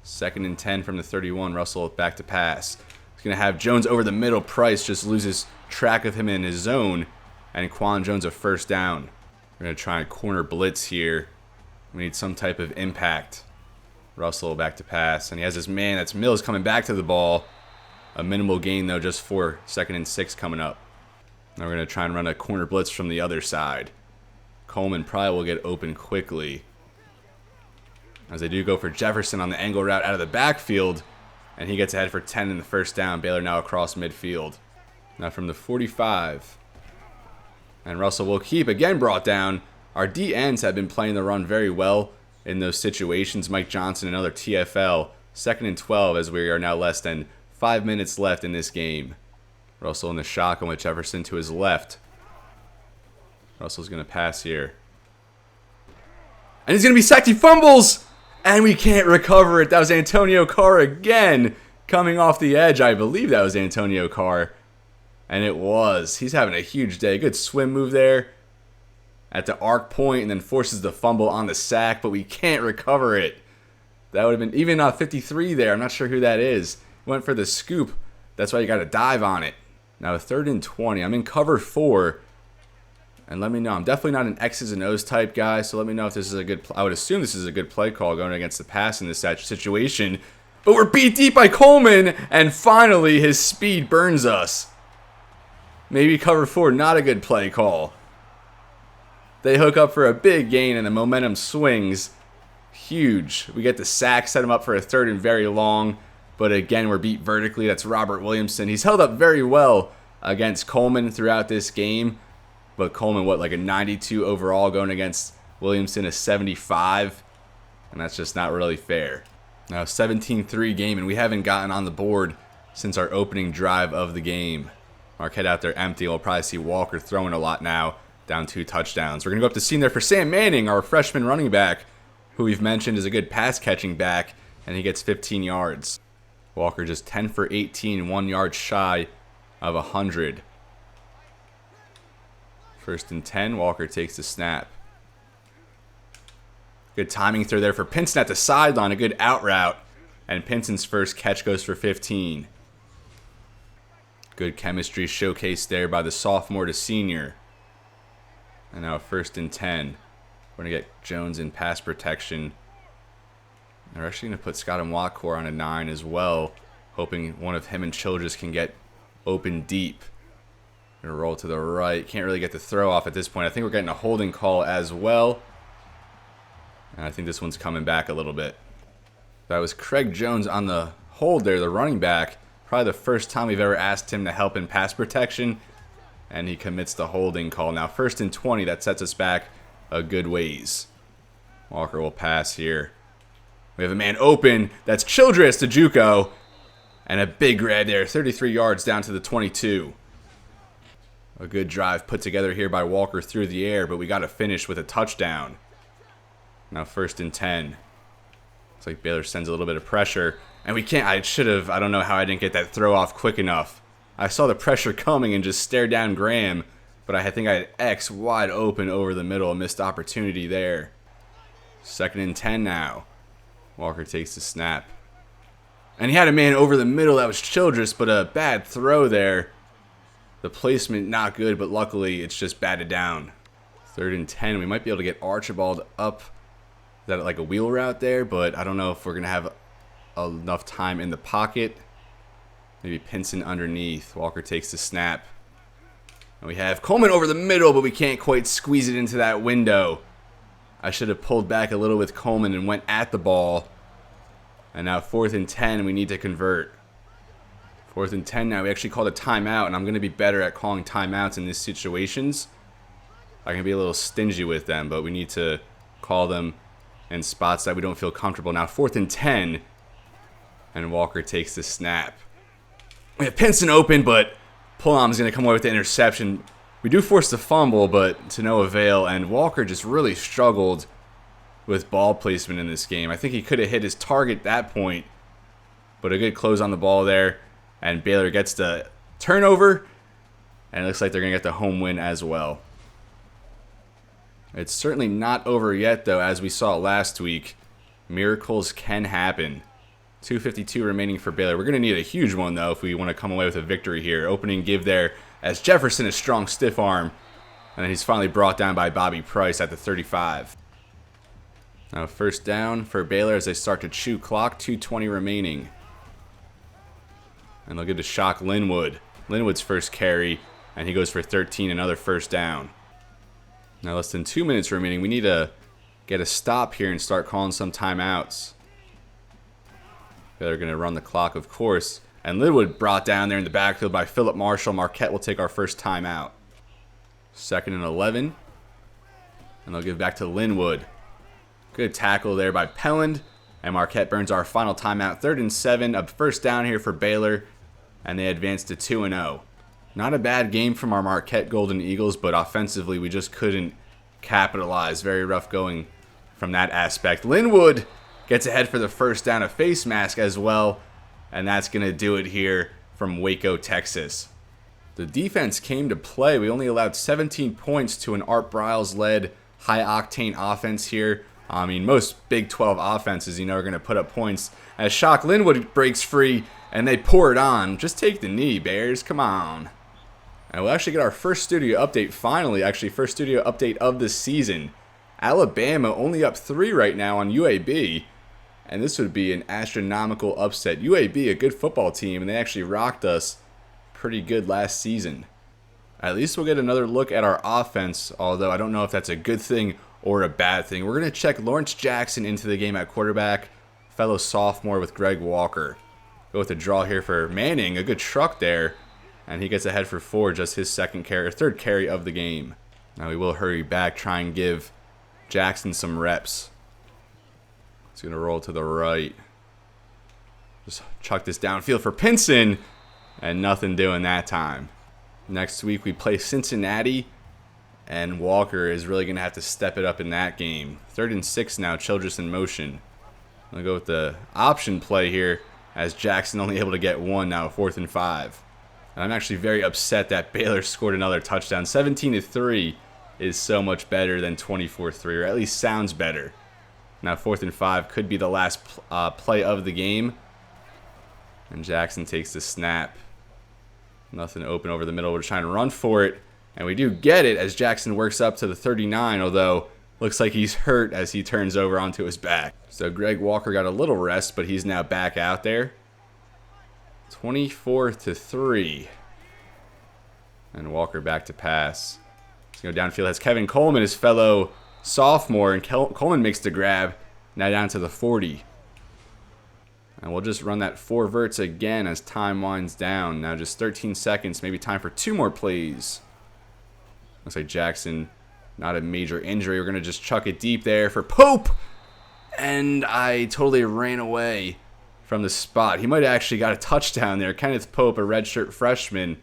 2nd and 10 from the 31. Russell back to pass. He's going to have Jones over the middle. Price just loses track of him in his zone. And Quan Jones a 1st down. We're going to try and corner blitz here. We need some type of impact. Russell back to pass. And he has his man. That's Mills coming back to the ball. A minimal gain, though, just for 2nd and 6 coming up. Now we're going to try and run a corner blitz from the other side. Coleman probably will get open quickly. As they do go for Jefferson on the angle route out of the backfield. And he gets ahead for 10 in the 1st down. Baylor now across midfield. Now from the 45. And Russell will keep, again brought down. Our D-ends have been playing the run very well in those situations. Mike Johnson, another TFL. 2nd and 12 as we are now less than 5 minutes left in this game. Russell in the shotgun with Jefferson to his left. Russell's going to pass here. And he's going to be sacked. He fumbles! And we can't recover it. That was Antonio Carr again. Coming off the edge. I believe that was Antonio Carr. And it was. He's having a huge day. Good swim move there at the arc point, and then forces the fumble on the sack, but we can't recover it. That would have been even 53 there. I'm not sure who that is. Went for the scoop. That's why you got to dive on it. Now 3rd and 20. I'm in cover 4. And let me know. I'm definitely not an X's and O's type guy, so let me know if this is a good I would assume this is a good play call going against the pass in this situation. But we're beat deep by Coleman, and finally his speed burns us. Maybe cover 4, not a good play call. They hook up for a big gain, and the momentum swings. Huge. We get the sack, set him up for a 3rd and very long. but again, we're beat vertically. That's Robert Williamson. He's held up very well against Coleman throughout this game, but Coleman, like a 92 overall going against Williamson, a 75, and that's just not really fair. Now, 17-3 game, and we haven't gotten on the board since our opening drive of the game. Marquette out there empty. We'll probably see Walker throwing a lot now, down 2 touchdowns. We're going to go up to seam there for Sam Manning, our freshman running back, who we've mentioned is a good pass-catching back, and he gets 15 yards. Walker just 10 for 18, 1 yard shy of 100. 1st and 10, Walker takes the snap. Good timing throw there for Pinson at the sideline, a good out route, and Pinson's first catch goes for 15. Good chemistry showcased there by the sophomore to senior. And now 1st and 10. We're going to get Jones in pass protection. They're actually going to put Scott and Watkor on a 9 as well, hoping one of him and Childress can get open deep. Going to roll to the right. Can't really get the throw off at this point. I think we're getting a holding call as well. And I think this one's coming back a little bit. That was Craig Jones on the hold there, the running back. Probably the first time we've ever asked him to help in pass protection. And he commits the holding call. Now 1st and 20, that sets us back a good ways. Walker will pass here. We have a man open. That's Childress to JUCO. And a big grab there, 33 yards down to the 22. A good drive put together here by Walker through the air, but we got to finish with a touchdown. Now 1st and 10. Looks like Baylor sends a little bit of pressure. And we can't, I don't know how I didn't get that throw off quick enough. I saw the pressure coming and just stared down Graham, but I think I had X wide open over the middle, a missed opportunity there. 2nd and 10 now. Walker takes the snap. And he had a man over the middle, that was Childress, but a bad throw there. The placement not good, but luckily it's just batted down. 3rd and 10, we might be able to get Archibald up. Is that like a wheel route there? But I don't know if we're going to have enough time in the pocket. Maybe Pinson underneath. Walker takes the snap. And we have Coleman over the middle, but we can't quite squeeze it into that window. I should have pulled back a little with Coleman and went at the ball. And now 4th and 10, we need to convert. 4th and 10 now, we actually called a timeout, and I'm going to be better at calling timeouts in these situations. I can be a little stingy with them, but we need to call them in spots that we don't feel comfortable. Now 4th and 10, and Walker takes the snap. We have Pinson open, but Pullom's going to come away with the interception. We do force the fumble, but to no avail, and Walker just really struggled with ball placement in this game. I think he could have hit his target at that point, but a good close on the ball there, and Baylor gets the turnover, and it looks like they're going to get the home win as well. It's certainly not over yet, though, as we saw last week. Miracles can happen. 2:52 remaining for Baylor. We're going to need a huge one, though, if we want to come away with a victory here. Opening give there as Jefferson, a strong stiff arm. And then he's finally brought down by Bobby Price at the 35. Now 1st down for Baylor as they start to chew clock. 2:20 remaining. And they'll give to Shock Linwood. Linwood's first carry, and he goes for 13, another 1st down. Now less than 2 minutes remaining. We need to get a stop here and start calling some timeouts. They're going to run the clock, of course. And Linwood brought down there in the backfield by Philip Marshall. Marquette will take our first timeout. 2nd and 11. And they'll give back to Linwood. Good tackle there by Pelland. And Marquette burns our final timeout. 3rd and 7. A 1st down here for Baylor. And they advance to 2-0. Not a bad game from our Marquette Golden Eagles, but offensively we just couldn't capitalize. Very rough going from that aspect. Linwood gets ahead for the 1st down, a face mask as well, and that's going to do it here from Waco, Texas. The defense came to play. We only allowed 17 points to an Art Briles-led high-octane offense here. I mean, most Big 12 offenses, are going to put up points. As Shock Linwood breaks free, and they pour it on. Just take the knee, Bears. Come on. And we'll actually get our first studio update finally. Actually, first studio update of the season. Alabama only up 3 right now on UAB. And this would be an astronomical upset. UAB, a good football team, and they actually rocked us pretty good last season. At least we'll get another look at our offense, although I don't know if that's a good thing or a bad thing. We're going to check Lawrence Jackson into the game at quarterback, fellow sophomore with Greg Walker. Go with the draw here for Manning. A good truck there. And he gets ahead for 4, just his third carry of the game. Now we will hurry back, try and give Jackson some reps. He's going to roll to the right. Just chuck this downfield for Pinson. And nothing doing that time. Next week we play Cincinnati. And Walker is really going to have to step it up in that game. 3rd and 6 now, Childress in motion. I'm going to go with the option play here, as Jackson only able to get 1 now, 4th and 5. And I'm actually very upset that Baylor scored another touchdown. 17-3 is so much better than 24-3, or at least sounds better. Now 4th and 5 could be the last play of the game. And Jackson takes the snap. Nothing open over the middle. We're trying to run for it. And we do get it as Jackson works up to the 39, although looks like he's hurt as he turns over onto his back. So Greg Walker got a little rest, but he's now back out there. 24-3. And Walker back to pass. He's going to go downfield. Has Kevin Coleman, his fellow sophomore, and Coleman makes the grab. Now down to the 40. And we'll just run that 4 verts again as time winds down. Now just 13 seconds, maybe time for 2 more plays. Looks like Jackson, not a major injury. We're going to just chuck it deep there for Pope. And I totally ran away from the spot. He might have actually got a touchdown there. Kenneth Pope, a redshirt freshman.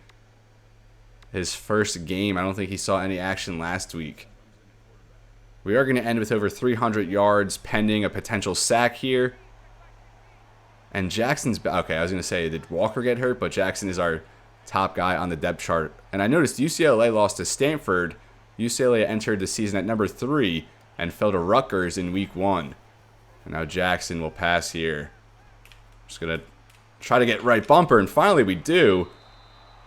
His first game. I don't think he saw any action last week. We are going to end with over 300 yards pending a potential sack here. And Jackson's... Okay, I was going to say, did Walker get hurt? But Jackson is our top guy on the depth chart. And I noticed UCLA lost to Stanford. UCLA entered the season at number 3 and fell to Rutgers in week 1. And now Jackson will pass here. Just going to try to get right bumper, and finally we do.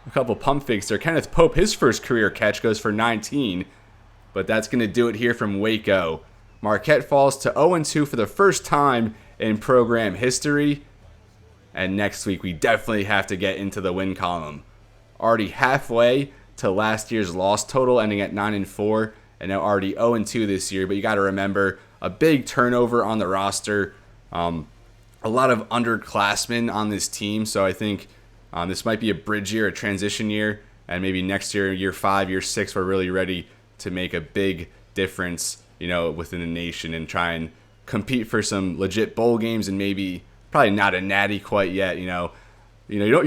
A couple pump fakes there. Kenneth Pope, his first career catch, goes for 19. But that's going to do it here from Waco. Marquette falls to 0-2 for the first time in program history. And next week, we definitely have to get into the win column. Already halfway to last year's loss total, ending at 9-4, and now already 0-2 this year. But you got to remember, a big turnover on the roster. A lot of underclassmen on this team, so I think this might be a bridge year, a transition year, and maybe next year, year 5, year 6, we're really ready to make a big difference, within the nation and try and compete for some legit bowl games and maybe probably not a natty quite yet. You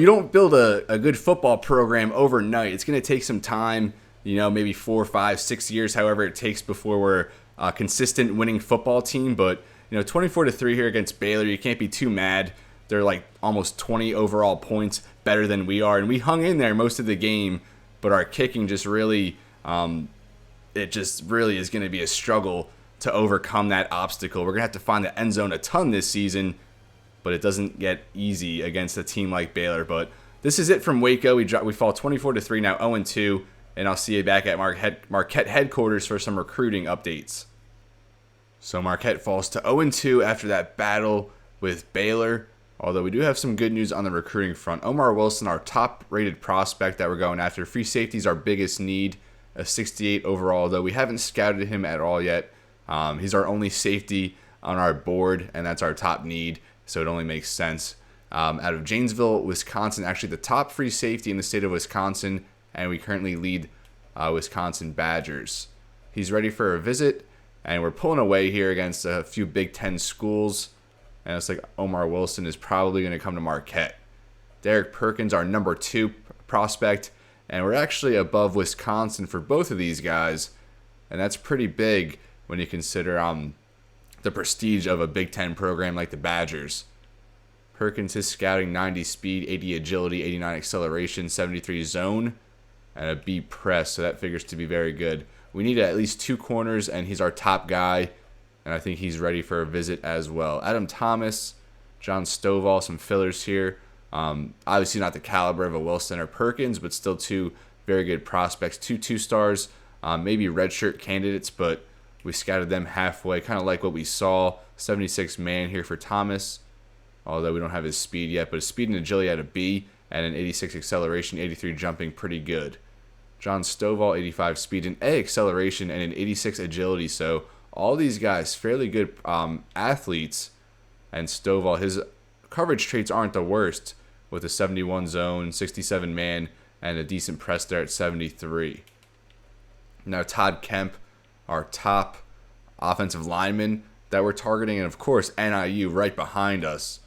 don't build a good football program overnight. It's going to take some time, maybe 4, 5, 6 years, however it takes before we're a consistent winning football team. But 24-3 here against Baylor, you can't be too mad. They're like almost 20 overall points better than we are, and we hung in there most of the game. But our kicking just really, it just really is going to be a struggle to overcome that obstacle. We're going to have to find the end zone a ton this season, but it doesn't get easy against a team like Baylor. But this is it from Waco. We fall 24-3, now 0-2, and I'll see you back at Marquette headquarters for some recruiting updates. So Marquette falls to 0-2 after that battle with Baylor, although we do have some good news on the recruiting front. Omar Wilson, our top-rated prospect that we're going after. Free safety is our biggest need, a 68 overall, though we haven't scouted him at all yet. He's our only safety on our board, and that's our top need, so it only makes sense. Out of Janesville, Wisconsin, actually the top free safety in the state of Wisconsin, and we currently lead Wisconsin Badgers. He's ready for a visit, and we're pulling away here against a few Big Ten schools, and it's like Omar Wilson is probably going to come to Marquette. Derek Perkins, our number 2 prospect, and we're actually above Wisconsin for both of these guys, and that's pretty big when you consider the prestige of a Big Ten program like the Badgers. Perkins is scouting 90 speed, 80 agility, 89 acceleration, 73 zone, and a B press, so that figures to be very good. We need at least 2 corners, and he's our top guy, and I think he's ready for a visit as well. Adam Thomas, John Stovall, some fillers here. Obviously not the caliber of a Wilson or Perkins, but still 2 very good prospects, 2 2-stars, maybe redshirt candidates, but we scouted them halfway, kind of like what we saw. 76 man here for Thomas, although we don't have his speed yet, but his speed and agility at a B, and an 86 acceleration, 83 jumping, pretty good. John Stovall, 85 speed and A acceleration, and an 86 agility, so all these guys fairly good athletes, and Stovall, his coverage traits aren't the worst with a 71 zone, 67 man, and a decent press there at 73. Now Todd Kemp, our top offensive lineman that we're targeting, and of course NIU right behind us.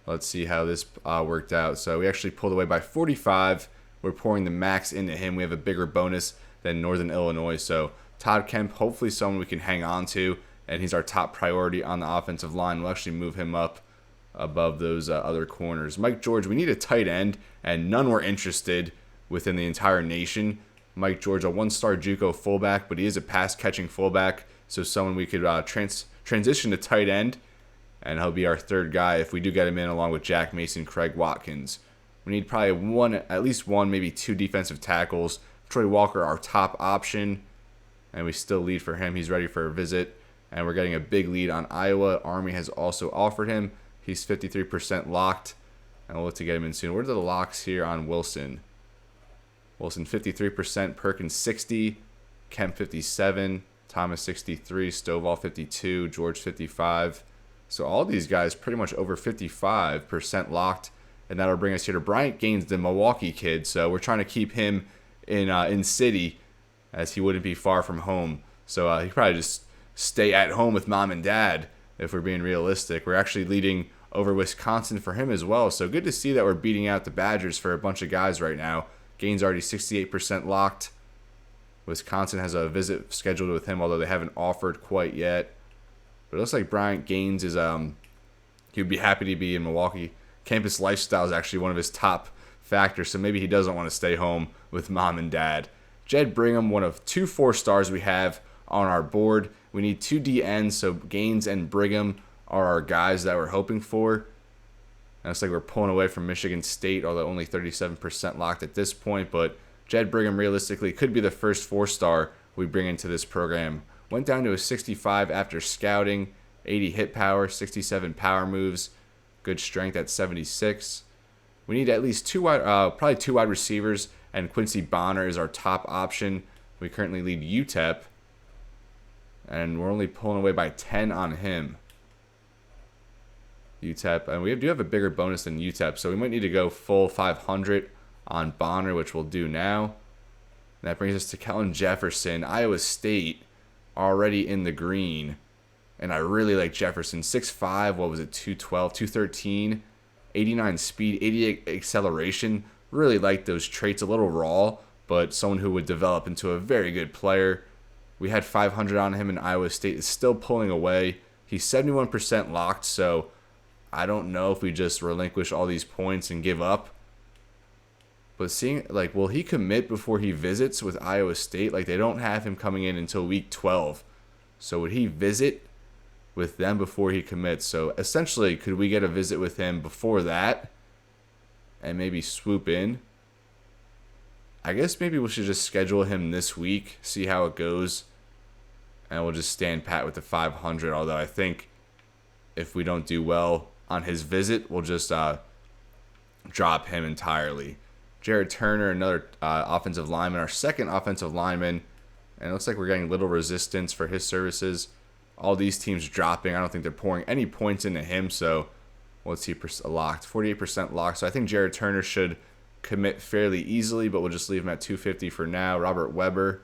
Let's see how this worked out. So we actually pulled away by 45. We're pouring the max into him. We have a bigger bonus than Northern Illinois. So Todd Kemp, hopefully someone we can hang on to, and he's our top priority on the offensive line. We'll actually move him up above those other corners. Mike George, we need a tight end, and none were interested within the entire nation. Mike George, a one-star JUCO fullback, but he is a pass-catching fullback, so someone we could transition to tight end, and he'll be our third guy if we do get him in along with Jack Mason, Craig Watkins. We need probably at least one, maybe two defensive tackles. Troy Walker, our top option, and we still lead for him. He's ready for a visit, and we're getting a big lead on Iowa. Army has also offered him. He's 53% locked, and we'll look to get him in soon. What are the locks here on Wilson? Wilson 53%, Perkins 60, Kemp 57, Thomas 63, Stovall 52, George 55. So all these guys pretty much over 55% locked, and that'll bring us here to Bryant Gaines, the Milwaukee kid. So we're trying to keep him in city, as he wouldn't be far from home. So he probably just stay at home with mom and dad if we're being realistic. We're actually leading over Wisconsin for him as well. So good to see that we're beating out the Badgers for a bunch of guys right now. Gaines already 68% locked. Wisconsin has a visit scheduled with him, although they haven't offered quite yet. But it looks like Bryant Gaines is he would be happy to be in Milwaukee. Campus lifestyle is actually one of his top factors, so maybe he doesn't want to stay home with mom and dad. Jed Brigham, one of 2 4-stars we have on our board. We need 2 DNs, so Gaines and Brigham are our guys that we're hoping for. And it's like we're pulling away from Michigan State, although only 37% locked at this point. But Jed Brigham realistically could be the first 4-star we bring into this program. Went down to a 65 after scouting, 80 hit power, 67 power moves, good strength at 76. We need at least probably 2 wide receivers, and Quincy Bonner is our top option. We currently lead UTEP, and we're only pulling away by 10 on him. UTEP, and we do have a bigger bonus than UTEP, so we might need to go full 500 on Bonner, which we'll do now. And that brings us to Kellen Jefferson, Iowa State, already in the green. And I really like Jefferson. 6'5", 212, 213, 89 speed, 88 acceleration. Really like those traits, a little raw, but someone who would develop into a very good player. We had 500 on him, and Iowa State is still pulling away. He's 71% locked, so I don't know if we just relinquish all these points and give up. But seeing, will he commit before he visits with Iowa State? They don't have him coming in until week 12. So would he visit with them before he commits? So essentially, could we get a visit with him before that and maybe swoop in? I guess maybe we should just schedule him this week, see how it goes, and we'll just stand pat with the 500. Although I think if we don't do well on his visit, we'll just drop him entirely. Jared Turner, another offensive lineman, our second offensive lineman, and it looks like we're getting little resistance for his services. All these teams dropping. I don't think they're pouring any points into him, so let's see, locked, 48% locked. So I think Jared Turner should commit fairly easily, but we'll just leave him at 250 for now. Robert Weber,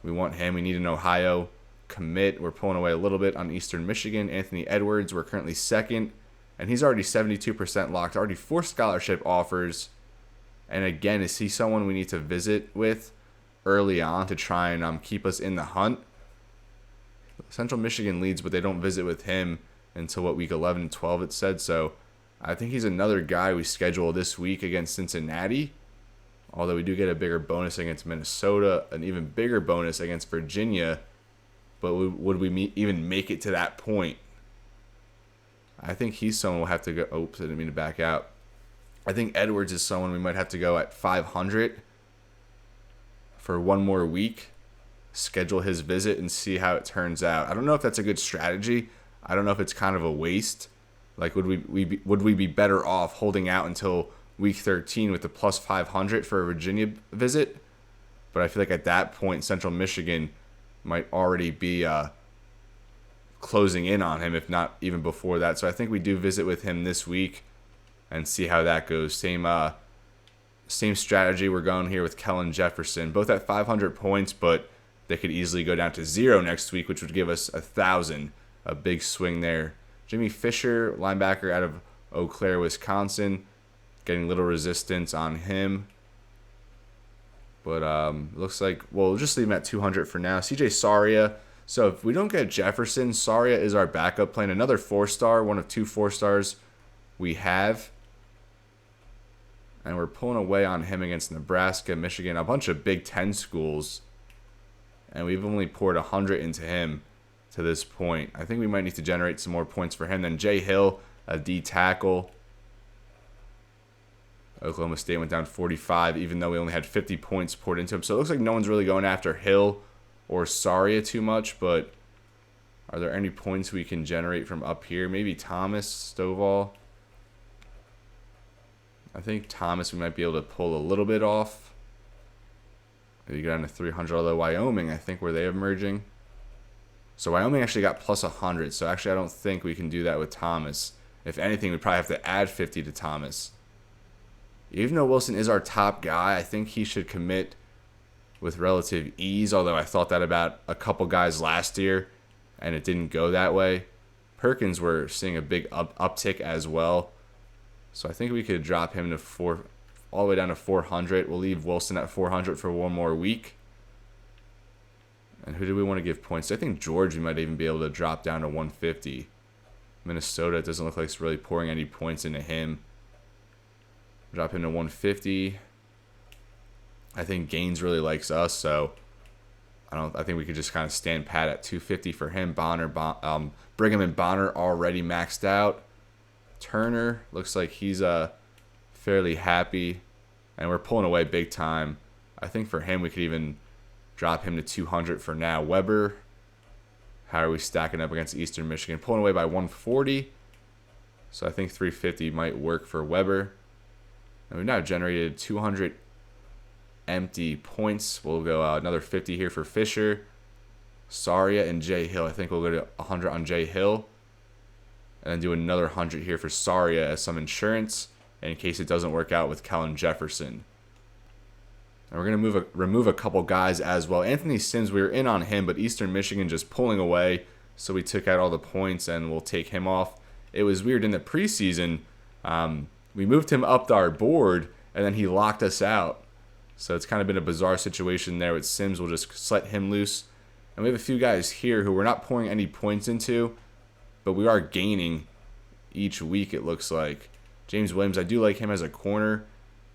we want him. We need an Ohio commit. We're pulling away a little bit on Eastern Michigan. Anthony Edwards, we're currently second, and he's already 72% locked, already 4 scholarship offers. And again, is he someone we need to visit with early on to try and keep us in the hunt? Central Michigan leads, but they don't visit with him until, week 11 and 12 it said. So I think he's another guy we schedule this week against Cincinnati. Although we do get a bigger bonus against Minnesota, an even bigger bonus against Virginia. But would we even make it to that point? I think he's someone we'll have to go. Oops, I didn't mean to back out. I think Edwards is someone we might have to go at 500 for one more week, schedule his visit, and see how it turns out. I don't know if that's a good strategy. I don't know if it's kind of a waste. Would we be better off holding out until week 13 with the plus 500 for a Virginia visit? But I feel like at that point, Central Michigan might already be closing in on him, if not even before that. So I think we do visit with him this week and see how that goes. Same strategy we're going here with Kellen Jefferson, both at 500 points, but they could easily go down to 0 next week, which would give us 1,000. A big swing there. Jimmy Fisher, linebacker out of Eau Claire, Wisconsin, getting little resistance on him. But looks like, well, we'll just leave him at 200 for now. CJ Saria. So if we don't get Jefferson, Saria is our backup plan. Another 4-star, one of 2 4-stars we have. And we're pulling away on him against Nebraska, Michigan, a bunch of Big Ten schools. And we've only poured 100 into him to this point. I think we might need to generate some more points for him. Then Jay Hill, a D tackle. Oklahoma State went down 45, even though we only had 50 points poured into him. So it looks like no one's really going after Hill or Saria too much, but are there any points we can generate from up here? Maybe Thomas, Stovall. I think Thomas we might be able to pull a little bit off. Maybe go down to 300, although Wyoming, I think, where they emerging. So Wyoming actually got plus 100, so actually I don't think we can do that with Thomas. If anything, we'd probably have to add 50 to Thomas. Even though Wilson is our top guy, I think he should commit with relative ease, although I thought that about a couple guys last year, and it didn't go that way. Perkins, we're seeing a big uptick as well. So I think we could drop him to all the way down to 400. We'll leave Wilson at 400 for one more week. And who do we want to give points to? I think George we might even be able to drop down to 150. Minnesota, it doesn't look like it's really pouring any points into him. Drop him to 150. I think Gaines really likes us, so I think we could just kind of stand pat at 250 for him. Brigham and Bonner already maxed out. Turner looks like he's fairly happy, and we're pulling away big time. I think for him we could even drop him to 200 for now. Weber, how are we stacking up against Eastern Michigan? Pulling away by 140, so I think 350 might work for Weber. And we've now generated 200 empty points. We'll go another 50 here for Fisher, Saria, and Jay Hill. I think we'll go to 100 on Jay Hill. And then do another 100 here for Saria as some insurance in case it doesn't work out with Kellen Jefferson. And we're going to remove a couple guys as well. Anthony Sims, we were in on him, but Eastern Michigan just pulling away. So we took out all the points and we'll take him off. It was weird in the preseason. We moved him up our board and then he locked us out. So it's kind of been a bizarre situation there with Sims. We'll just let him loose. And we have a few guys here who we're not pouring any points into, but we are gaining each week, it looks like. James Williams, I do like him as a corner,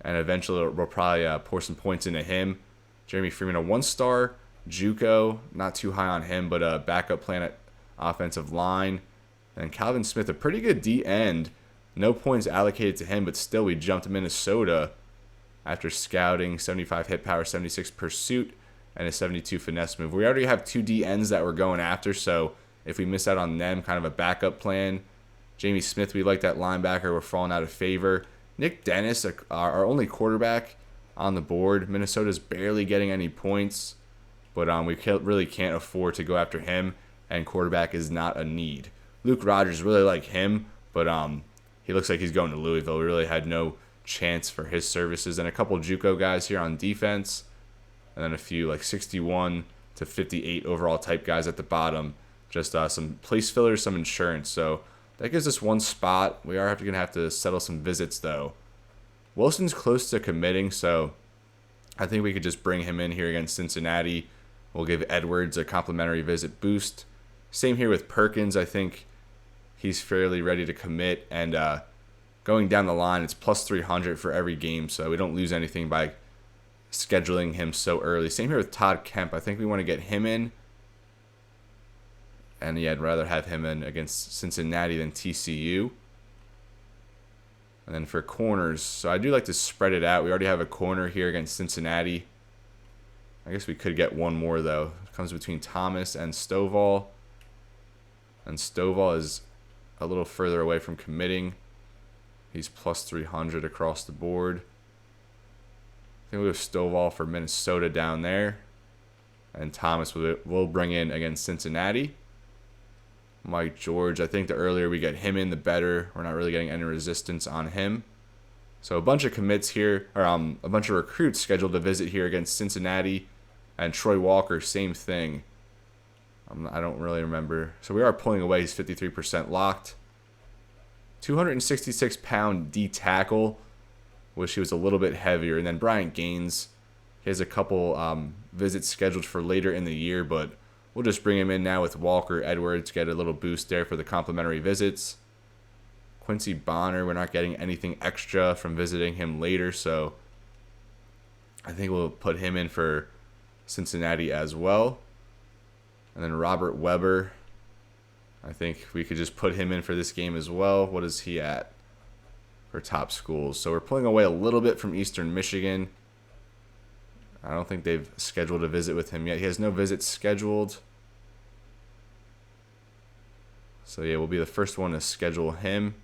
and eventually we'll probably pour some points into him. Jeremy Freeman, a 1-star. JUCO, not too high on him, but a backup plan at offensive line. And Calvin Smith, a pretty good D-end. No points allocated to him, but still we jumped to Minnesota after scouting. 75 hit power, 76 pursuit, and a 72 finesse move. We already have 2 D-ends that we're going after, so if we miss out on them, kind of a backup plan. Jamie Smith, we like that linebacker. We're falling out of favor. Nick Dennis, our only quarterback on the board. Minnesota's barely getting any points, but we really can't afford to go after him, and quarterback is not a need. Luke Rogers, really like him, but he looks like he's going to Louisville. We really had no chance for his services. And a couple JUCO guys here on defense, and then a few like 61 to 58 overall type guys at the bottom. Just some place fillers, some insurance. So that gives us one spot. We are going to have to settle some visits, though. Wilson's close to committing, so I think we could just bring him in here against Cincinnati. We'll give Edwards a complimentary visit boost. Same here with Perkins. I think he's fairly ready to commit. And going down the line, it's plus 300 for every game, so we don't lose anything by scheduling him so early. Same here with Todd Kemp. I think we want to get him in. And yeah, I'd rather have him in against Cincinnati than TCU. And then for corners, so I do like to spread it out. We already have a corner here against Cincinnati. I guess we could get one more, though. It comes between Thomas and Stovall. And Stovall is a little further away from committing. He's plus 300 across the board. I think we have Stovall for Minnesota down there. And Thomas will bring in against Cincinnati. Mike George. I think the earlier we get him in, the better. We're not really getting any resistance on him. So a bunch of commits here, or a bunch of recruits scheduled to visit here against Cincinnati. And Troy Walker, same thing. I don't really remember. So we are pulling away. He's 53% locked. 266-pound D tackle. Wish he was a little bit heavier. And then Brian Gaines. He has a couple visits scheduled for later in the year, but we'll just bring him in now with Walker Edwards. Get a little boost there for the complimentary visits. Quincy Bonner, we're not getting anything extra from visiting him later, so I think we'll put him in for Cincinnati as well. And then Robert Weber, I think we could just put him in for this game as well. What is he at for top schools? So we're pulling away a little bit from Eastern Michigan. I don't think they've scheduled a visit with him yet. He has no visits scheduled. So yeah, we'll be the first one to schedule him.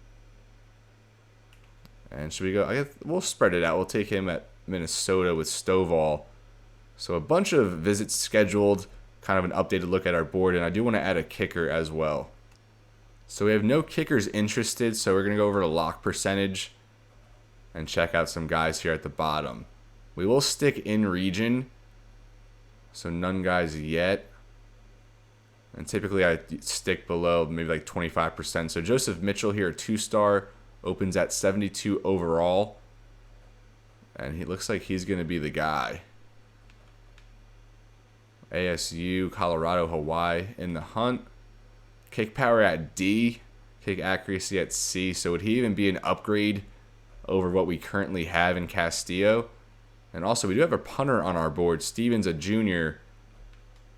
And should we go? I guess we'll spread it out. We'll take him at Minnesota with Stovall. So a bunch of visits scheduled, kind of an updated look at our board, and I do want to add a kicker as well. So we have no kickers interested, so we're going to go over to lock percentage and check out some guys here at the bottom. We will stick in region, so none guys yet. And typically I stick below maybe like 25%. So Joseph Mitchell here, 2-star, opens at 72 overall. And he looks like he's going to be the guy. ASU, Colorado, Hawaii in the hunt. Kick power at D. Kick accuracy at C. So would he even be an upgrade over what we currently have in Castillo? And also we do have a punter on our board. Stevens, a junior.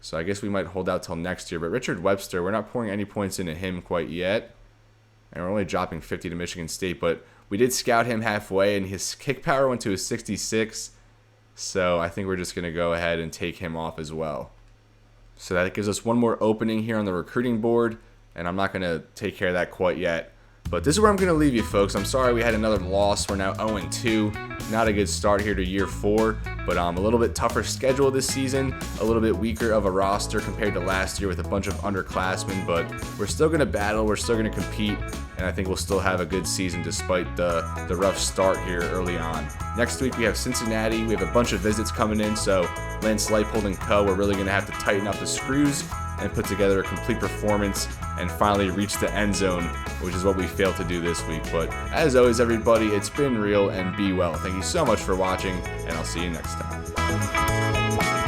So I guess we might hold out till next year. But Richard Webster, we're not pouring any points into him quite yet. And we're only dropping 50 to Michigan State. But we did scout him halfway, and his kick power went to a 66. So I think we're just going to go ahead and take him off as well. So that gives us one more opening here on the recruiting board. And I'm not going to take care of that quite yet. But this is where I'm going to leave you, folks. I'm sorry we had another loss. We're now 0-2. Not a good start here to year 4. But a little bit tougher schedule this season. A little bit weaker of a roster compared to last year with a bunch of underclassmen. But we're still going to battle. We're still going to compete. And I think we'll still have a good season despite the rough start here early on. Next week we have Cincinnati. We have a bunch of visits coming in. So Lance Leipold and co. We're really going to have to tighten up the screws and put together a complete performance and finally reach the end zone, which is what we failed to do this week. But as always, everybody, it's been real and be well. Thank you so much for watching, and I'll see you next time.